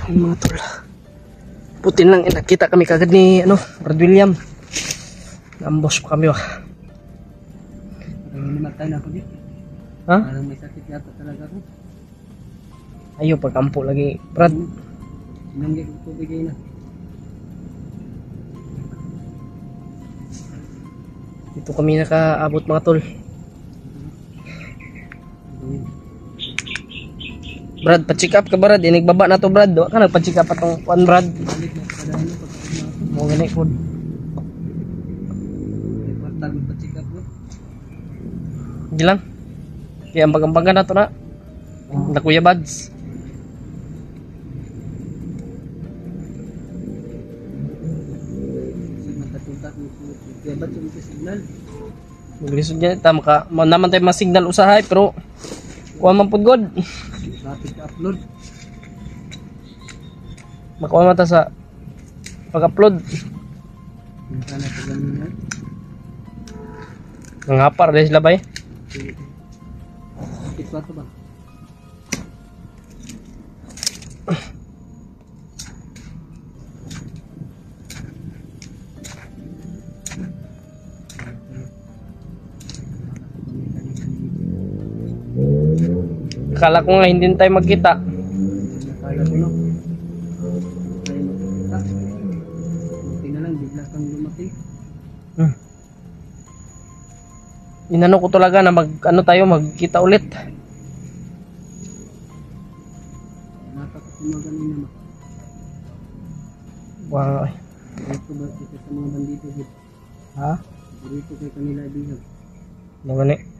Ayun mga tol. Buti lang nakita kami kagad ni Brad William. Ambos pa kami Namatay na ako dito. Ha? Parang may sakit yata talaga ako. Ayo pagkampo lagi Brad. Sinanggit ko bigay na. Dito kami nakaabot mga tol. Brad, pa-check up ka Brad. Nagbaba na to Brad. Wa ka nagpa-check up atong kuan Brad. Balik na sa dahil na pagkakasama. Mo gani pod. May kwarta magpa-check up no? Di lang. Kaya ang bagambagan na to na. Na Kuya Bads. Matatutak mo kaya ba't yung signal? Maglisod niya ta naman tayo mas signal usahay pero kuha man pod god. Lapit ka upload. Makuha man ta sa pag-upload. Minsan na pag ganun yan. Nangapar dahil sila ba eh. Sakit ba ito ba? Akala ko nga hindi na tayo magkita. Nakala ko no. Tayo magkita. Buti na lang, bigla kang lumaki. Inano ko talaga na tayo magkita ulit. Nakakasama ganun naman. Wow. Ito ba kita sa mga bandito? Ha? Dito kay kanila bihag. Mo gani.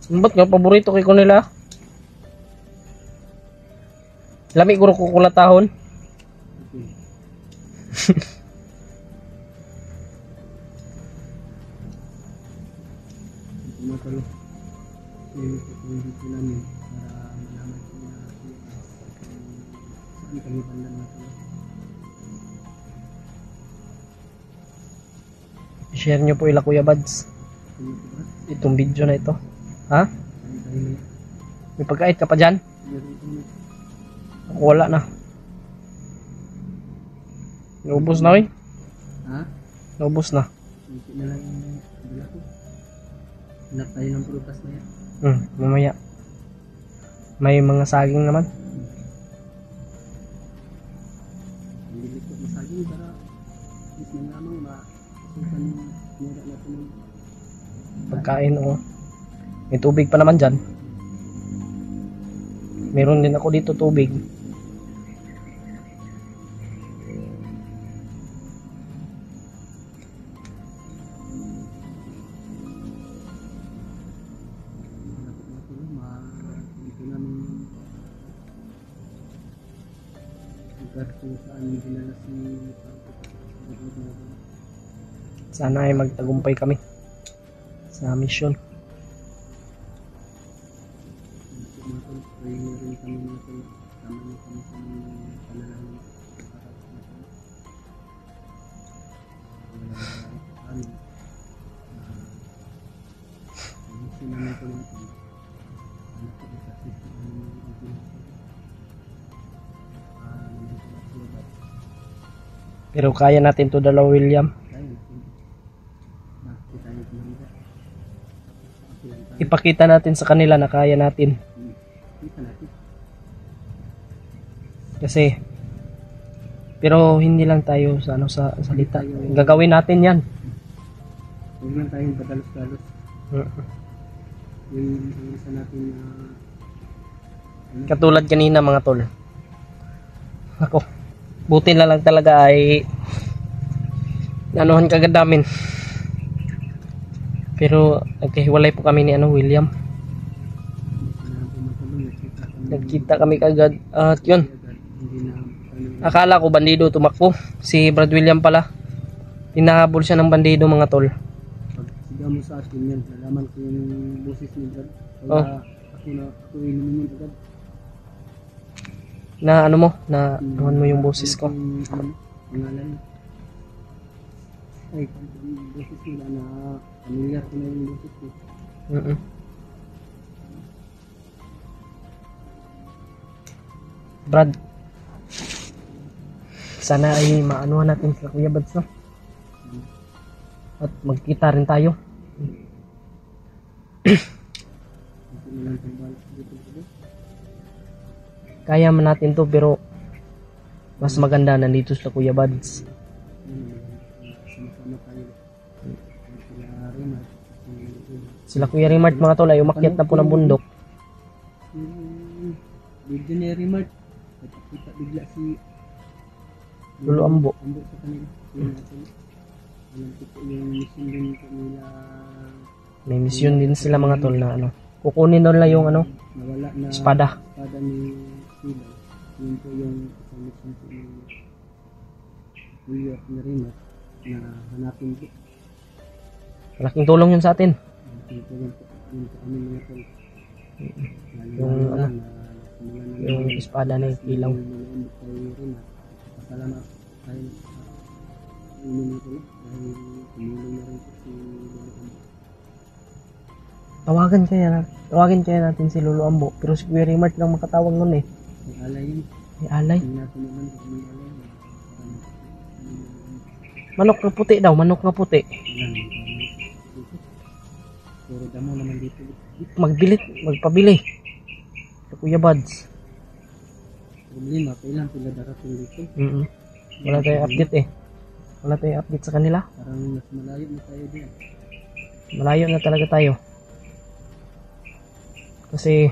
Ba't nga paborito kay ko nila? Lami guro ko kulatahon. Okay. Tumatalo. Yung dito namin para malaman ko na saan kami banda natin. I-share nyo po ila Kuya Bads. Itong video na ito. Ha? May pagkait ka pa dyan? Ako wala na. Naubos na eh. Ha? Naubos na. Hindi na lang yung kabila ko. Hanap tayo ng prutas na yan. Mamaya. May mga saging naman. Hindi ko masaging para is na lamang masukan yung mura natin ng Pagkain o. May tubig pa naman dyan. Meron din ako dito tubig. dito namin lugar kung saan yung dinala si Sana ay magtagumpay kami sa mission. pray na rin kami natin tama niyo kami sa panalangin Pero kaya natin to dalawa William. Ipakita natin sa kanila na kaya natin. Kasi pero hindi lang tayo sa sa salita. Gagawin natin 'yan. Huwag lang tayong padalos-dalos. Yung isa natin Katulad kanina mga tol. Ako. Buti na lang talaga ay anuhan kagad namin. Pero nagkahiwalay po kami ni William. Nagkita kami kagad at yun. Akala ko bandido tumakbo. Si Brad William pala. Tinahabol siya ng bandido mga tol. Pag sigaw mo sa akin yan, nalaman ko yung boses ni Brad. Oh. Ako inumin agad. Na ano mo, na anuhan mo yung boses ko. Pangalan. Ay, boses nila na familiar ko na yung boses ko. Brad, sana ay maanuhan natin sila Kuya Bads, no? At magkita rin tayo. Kaya man natin to, pero mas maganda nandito sila Kuya Bads. Sila Kuya Rimart mga tol ay umakyat na po ng bundok. Visionary Mart. Nagpakita bigla si Lolo Ambo. Ambo sa kanila. Alam ko po yung mission din kanila. May mission din sila mga tol na ano. Kukunin nila yung ano, nawala na espada. espada ni Sila. Yun po yung isang mission po ni New York na Rimart na hanapin po. Malaking tulong yun sa atin. Yun po yung aming mga tol. Yung ano, yung espada na yung ilaw. Salamat tayo inumin ko dahil tumulong na rin si Lolo Ambo. Tawagin kaya natin si Lolo Ambo, pero si Kuya Rimart lang makatawag nun eh. May alay yun. May alay. Hindi natin naman kung may alay. Manok na puti daw, manok na puti. Pero damo naman dito. Magpabili. Sa Kuya Bads. Problema, kailan sila darating dito? Wala tayong update eh. Wala tayong update sa kanila. Parang mas malayo na tayo din. Malayo na talaga tayo. Kasi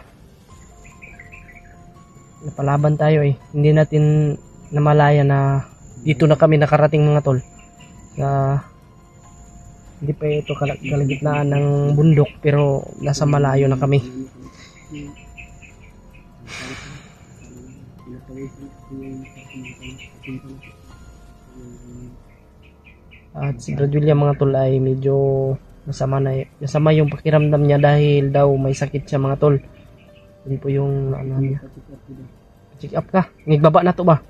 napalaban tayo eh. Hindi natin namalaya na dito na kami nakarating mga tol. Na hindi pa ito kalagitnaan ng bundok pero nasa malayo na kami. At si Brad William mga tol ay medyo masama yung pakiramdam niya dahil daw may sakit siya mga tol. Yun po yung ano niya. Check up ka. Nagbaba na to ba?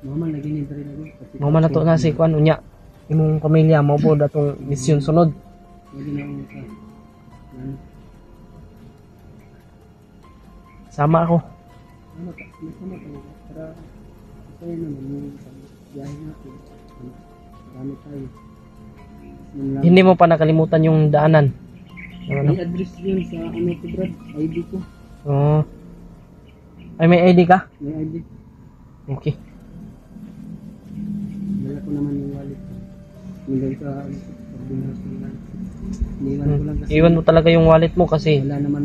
Mama lagi ni diri lagi. Mama na to na si kuan unya. Imong pamilya mo po datong misyon sunod. Lagi na ako sa. Sama ako. Sama talaga. Para kaya naman yung biyahe natin. Marami tayo. Hindi mo pa nakalimutan yung daanan. Ano? May address yun sa ano ko Brad, ID ko. Oo. Ay may ID ka? May ID. Okay. Dala ko naman yung wallet ko. Hanggang sa pagbinas ko lang. Iniwan ko lang kasi. Iwan mo talaga yung wallet mo kasi Wala naman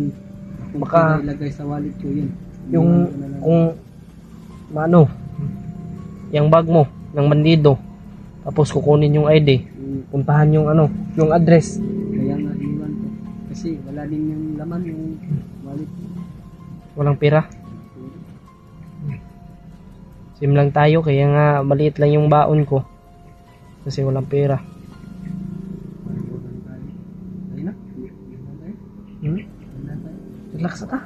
akong baka ilagay sa wallet ko yun. yung kung maano yung bag mo ng bandido tapos kukunin yung ID, puntahan yung ano, yung address. Kaya nga iniwan ko. Kasi wala din yung laman yung wallet ko. Walang pera. Sim lang tayo kaya nga maliit lang yung baon ko. Kasi walang pera. Ayun na. Relax ka.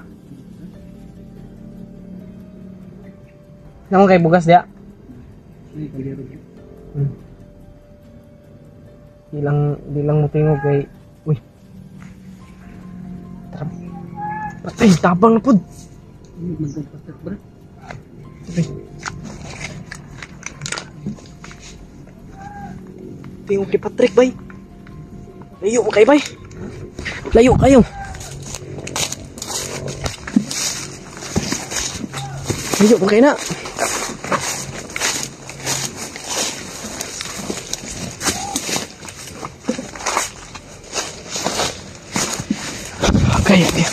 Naman kay bugas dia. Ay, kaliro. Di lang mo tingog kay uy. Tara. Patay, tabang na pud. Magpapatak bro. Tingog kay Patrick bay. Layo mo kay bay. Layo kayo. Layo mo kay na. Okay, okay.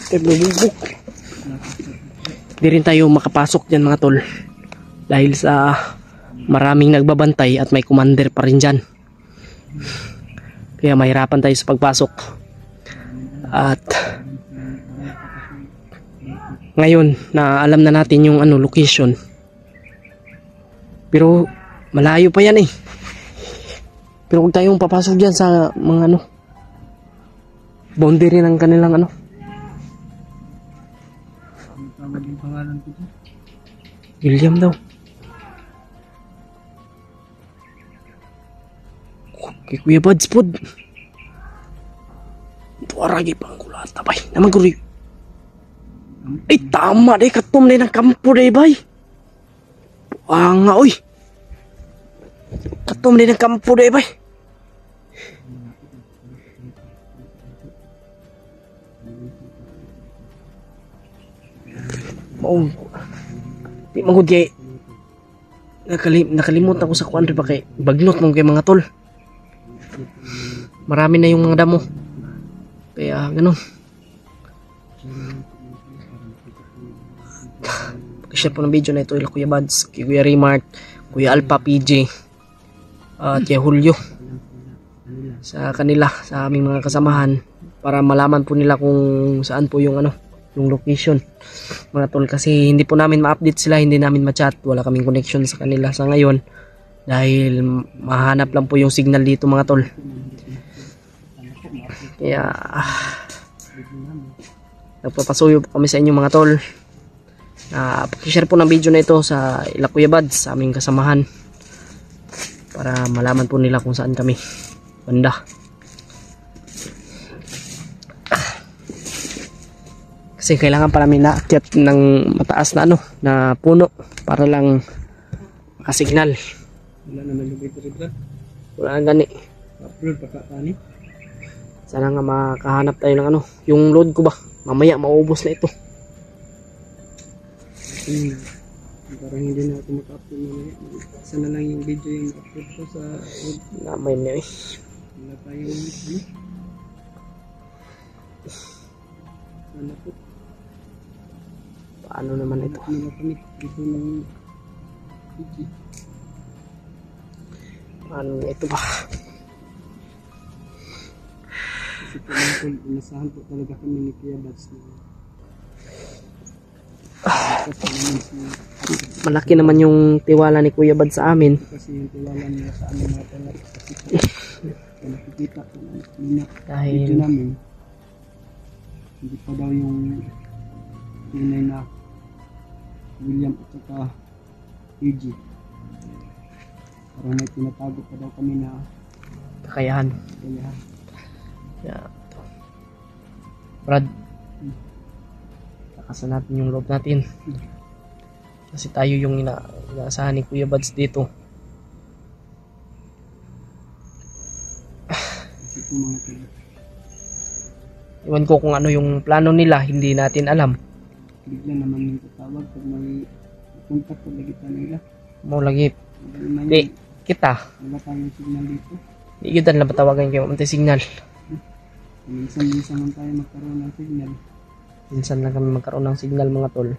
Nagbubuk. Di rin tayo makapasok dyan mga tol dahil sa maraming nagbabantay at may commander pa rin dyan, kaya mahirapan tayo sa pagpasok. At ngayon na alam na natin yung ano location, pero malayo pa yan eh. Pero huwag tayong papasok dyan sa mga ano boundary ng kanilang ano. Ano tawag yung pangalan ko dyan? William daw. Kay Kuya Buds pod. Tuaragi pang kulata bay. Naman guri. Ay tama day katom day ng kampo day bay. Nga oy. Katom day ng kampo day bay. Oh. Di magud kay nakalimot ako sa kuan pa kay bagnot mong kay mga tol. Marami na yung mga damo. Kaya ganun. Pag-share po ng video na ito ila Kuya Buds, kay Kuya Remart, Kuya Alpha PJ, at Kuya Julio. Sa kanila, sa aming mga kasamahan, para malaman po nila kung saan po yung ano, yung location. Mga tol, kasi hindi po namin ma-update sila, hindi namin ma-chat, wala kaming connection sa kanila sa ngayon. Dahil mahanap lang po yung signal dito mga tol. Kaya nagpapasuyo po kami sa inyo mga tol. Pakishare po ng video na ito sa ila Kuya Buds, sa aming kasamahan, para malaman po nila kung saan kami banda. Kasi kailangan pa namin naakyat ng mataas na ano, na puno para lang makasignal. Wala naman yung battery brad. Wala nang gani. Upload pa ka tani. Sana nga makahanap tayo ng ano, yung load ko ba. Mamaya maubos na ito. Parang hindi na ako maka-upload mamaya. Sana lang yung video yung upload ko sa road. Namay na eh. Wala tayong ano. Sana po. Paano naman ito? Wala kami dito ng video. Paano na ito ba? Kasi po lang po, inasahan po talaga kami ni Kuya Buds na malaki naman yung tiwala ni Kuya Buds sa amin. kasi yung tiwala niya sa amin mga talaga kasi po nakikita po ng Dahil video namin hindi pa daw yung tunay na William at saka EG. Parang may tinatago pa daw kami na kakayahan. kaya Yeah. Brad, takasan natin yung loob natin. Kasi tayo yung inaasahan ni Kuya Buds dito. kasi po mga kaya Iwan ko kung ano yung plano nila, hindi natin alam. bigla naman yung tatawag pag may punta po lagi tayo nila. Mo lagi, Wala naman di, yung kita. wala tayong signal dito. Di yun na patawagan kayo mamantay signal. Minsan-minsan lang tayo magkaroon ng signal. Minsan lang kami magkaroon ng signal mga tol.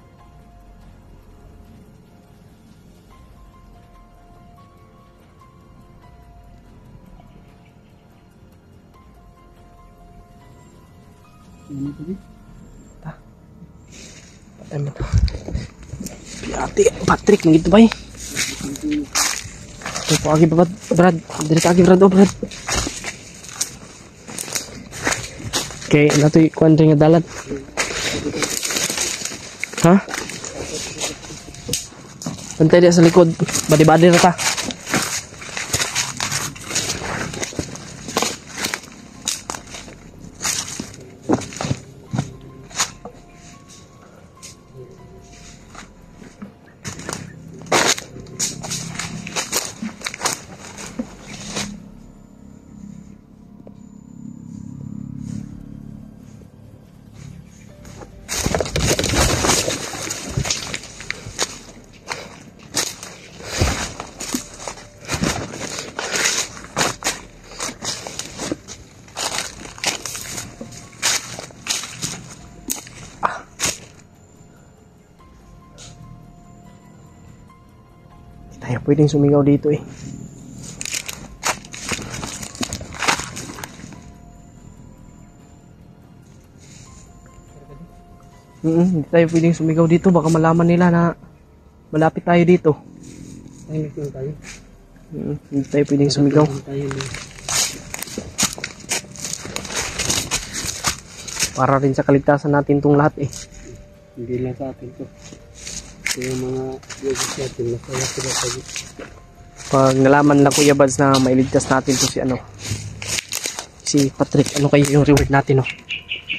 Ano ito di? Patay mo to. Ate, Patrick, nagito ba eh? Ito po agi ba, Brad? Diri ka agi, Brad, oh, Brad. Okay, nato yung kuwan rin nga dalat. Ha? Pantay dia sa likod. Badi-badi na ta. Tayo pwedeng sumigaw dito eh. Hindi tayo pwedeng sumigaw dito. Baka malaman nila na malapit tayo dito. Ay, may tayo. Hindi tayo pwedeng sumigaw. Tayo din. Para rin sa kaligtasan natin tong lahat eh. Hindi lang sa atin to. Ito yung mga viewers natin, masaya sila Pag nalaman na Kuya Bads na mailigtas natin to si Patrick, ano kayo yung reward natin, no?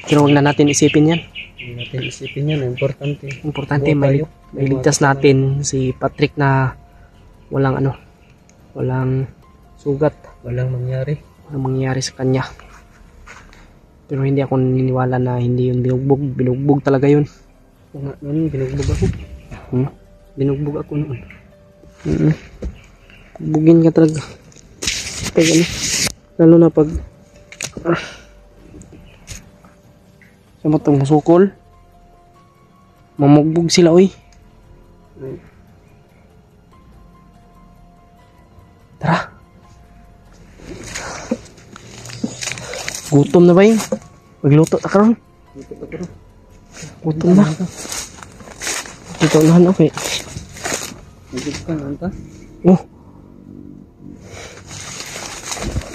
Pero huwag na natin isipin yan. Hindi natin isipin yan, importante. Importante, mailigtas natin si Patrick na walang sugat. Walang mangyari sa kanya. Pero hindi ako naniniwala na hindi yun binugbog talaga yun. Oo nga, noon binugbog ako. Binugbog ako noon. Bugin ka talaga. Pag lalo na pag sa matang masukol, mamugbog sila oy. Tara. Gutom na ba yun? Magluto ta karon. Gutom na. Ito nahan okay. Nagigit ka nanta? Oh.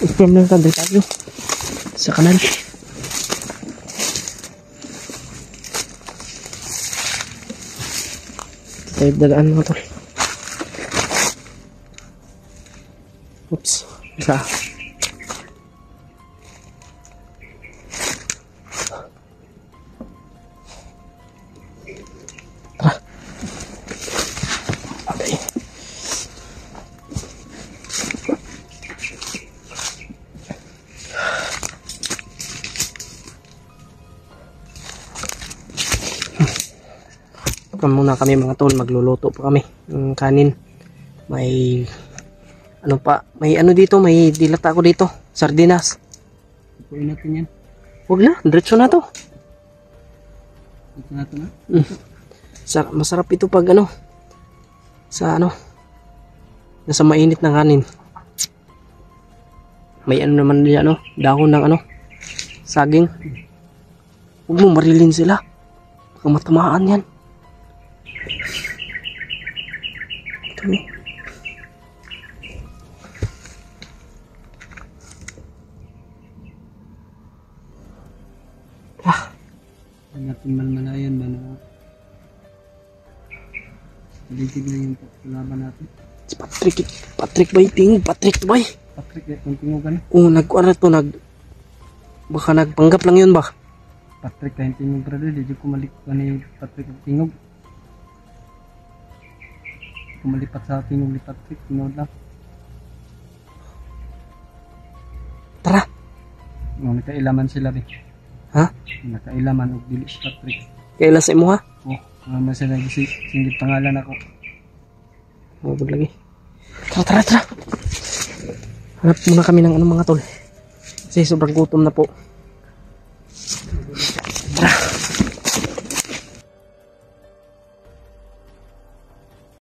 Ispam na ka tayo. Sa kanan. Tayo dalaan mga tol. Oops. Isa. Muna kami mga tol, magluluto pa kami ng kanin. May dito, may dilata ko dito, sardinas. Ipuin natin yan. Huwag na, diretso na to. Ito na ito na? Masarap ito pag nasa mainit ng kanin. May naman niya dahon ng saging. Huwag mo marilin sila, baka matamaan yan. Ito natin malmalayan ba na paligid na yung laban natin. Si Patrick ba yung Patrick ba? Patrick, kung tingugan. Nag-ano to, baka nagpanggap lang yun ba? Patrick, kahit tingog brother, di ko malik ni Patrick tingog. Kumalipat sa tingog ni Patrick, tingog lang. Tara! Nakailaman sila ba? Ha? Nakailaman og dili si Patrick. Kailan sa imo ha? Mama sila singgit pangalan ako. Mabod lagi. Tara. Hanap muna kami ng mga tol. Kasi sobrang gutom na po. Tara.